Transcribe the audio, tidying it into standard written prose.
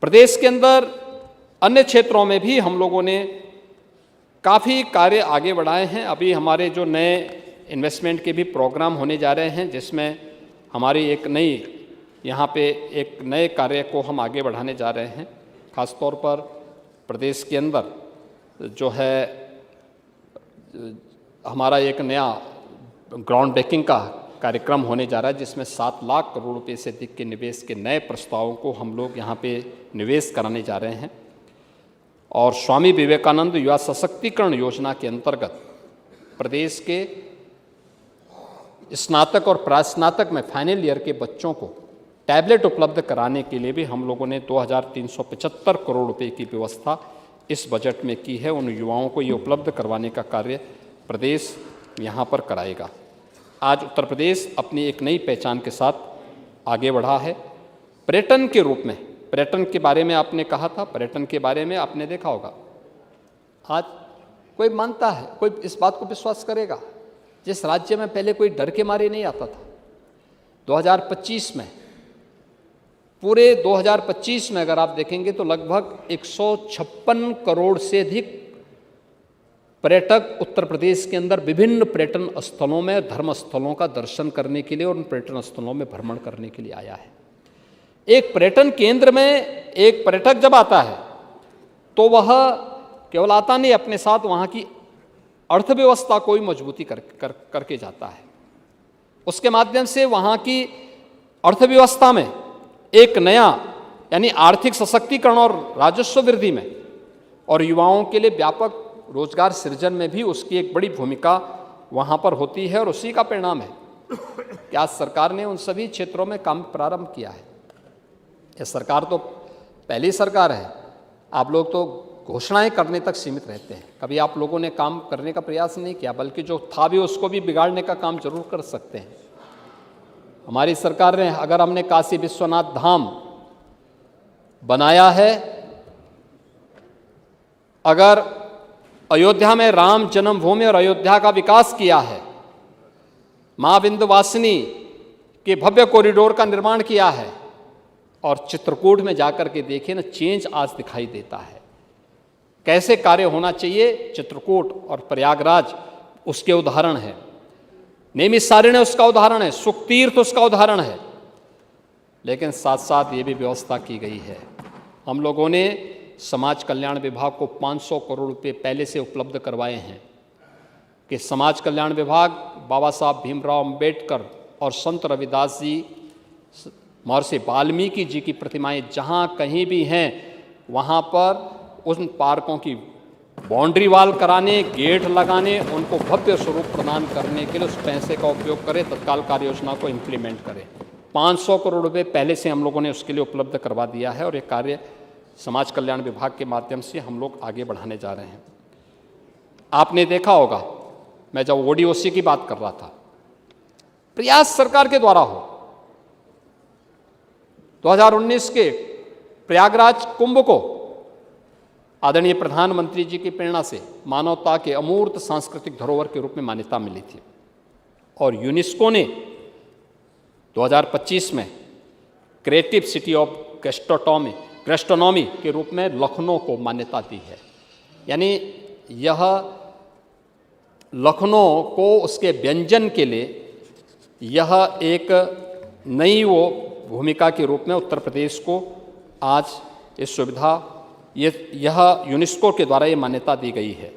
प्रदेश के अंदर अन्य क्षेत्रों में भी हम लोगों ने काफ़ी कार्य आगे बढ़ाए हैं। अभी हमारे जो नए इन्वेस्टमेंट के भी प्रोग्राम होने जा रहे हैं, जिसमें हमारी एक नए कार्य को हम आगे बढ़ाने जा रहे हैं। ख़ास तौर पर प्रदेश के अंदर जो है हमारा एक नया ग्राउंड ब्रेकिंग का कार्यक्रम होने जा रहा है, जिसमें 7 लाख करोड़ रुपए से अधिक के निवेश के नए प्रस्तावों को हम लोग यहाँ पे निवेश कराने जा रहे हैं। और स्वामी विवेकानंद युवा सशक्तिकरण योजना के अंतर्गत प्रदेश के स्नातक और प्रास्नातक में फाइनल ईयर के बच्चों को टैबलेट उपलब्ध कराने के लिए भी हम लोगों ने 2375 करोड़ रुपए की व्यवस्था इस बजट में की है। उन युवाओं को ये उपलब्ध करवाने का कार्य प्रदेश यहाँ पर कराएगा। आज उत्तर प्रदेश अपनी एक नई पहचान के साथ आगे बढ़ा है। पर्यटन के रूप में, पर्यटन के बारे में आपने कहा था, पर्यटन के बारे में आपने देखा होगा, आज कोई मानता है, कोई इस बात को विश्वास करेगा, जिस राज्य में पहले कोई डर के मारे नहीं आता था, 2025 में, पूरे 2025 में अगर आप देखेंगे तो लगभग 156 करोड़ से अधिक पर्यटक उत्तर प्रदेश के अंदर विभिन्न पर्यटन स्थलों में, धर्म स्थलों का दर्शन करने के लिए और उन पर्यटन स्थलों में भ्रमण करने के लिए आया है। एक पर्यटन केंद्र में एक पर्यटक जब आता है तो वह केवल आता नहीं, अपने साथ वहाँ की अर्थव्यवस्था को भी मजबूती करके जाता है। उसके माध्यम से वहाँ की अर्थव्यवस्था में एक नया यानी आर्थिक सशक्तिकरण और राजस्व वृद्धि में और युवाओं के लिए व्यापक रोजगार सृजन में भी उसकी एक बड़ी भूमिका वहाँ पर होती है। और उसी का परिणाम है कि आज सरकार ने उन सभी क्षेत्रों में काम प्रारंभ किया है। यह सरकार तो पहली सरकार है, आप लोग तो घोषणाएं करने तक सीमित रहते हैं, कभी आप लोगों ने काम करने का प्रयास नहीं किया, बल्कि जो था भी उसको भी बिगाड़ने का काम जरूर कर सकते हैं। हमारी सरकार ने, अगर हमने काशी विश्वनाथ धाम बनाया है, अगर अयोध्या में राम जन्मभूमि और अयोध्या का विकास किया है, मां विंध्यवासिनी के भव्य कॉरिडोर का निर्माण किया है, और चित्रकूट में जाकर के देखिए ना, चेंज आज दिखाई देता है। कैसे कार्य होना चाहिए, चित्रकूट और प्रयागराज उसके उदाहरण है, नैमिषारण्य उसका उदाहरण है, सुखतीर्थ उसका उदाहरण है। लेकिन साथ साथ ये भी व्यवस्था की गई है, हम लोगों ने समाज कल्याण विभाग को 500 करोड़ रुपए पहले से उपलब्ध करवाए हैं कि समाज कल्याण विभाग बाबा साहब भीमराव अंबेडकर और संत रविदास जी, महर्षि वाल्मीकि जी की प्रतिमाएं जहां कहीं भी हैं, वहां पर उन पार्कों की बाउंड्री वाल कराने, गेट लगाने, उनको भव्य स्वरूप प्रदान करने के लिए उस पैसे का उपयोग करें, तत्काल कार्य योजना को इम्प्लीमेंट करें। 500 करोड़ रुपए पहले से हम लोगों ने उसके लिए उपलब्ध करवा दिया है और ये कार्य समाज कल्याण विभाग के माध्यम से हम लोग आगे बढ़ाने जा रहे हैं। आपने देखा होगा, मैं जब ओडीओसी की बात कर रहा था, प्रयास सरकार के द्वारा हो, 2019 के प्रयागराज कुंभ को आदरणीय प्रधानमंत्री जी की प्रेरणा से मानवता के अमूर्त सांस्कृतिक धरोहर के रूप में मान्यता मिली थी और यूनेस्को ने 2025 में क्रिएटिव सिटी ऑफ गैस्ट्रोनॉमी के रूप में लखनऊ को मान्यता दी है। यानी यह लखनऊ को उसके व्यंजन के लिए यह एक नई वो भूमिका के रूप में उत्तर प्रदेश को आज ये सुविधा, यह यूनेस्को के द्वारा ये मान्यता दी गई है।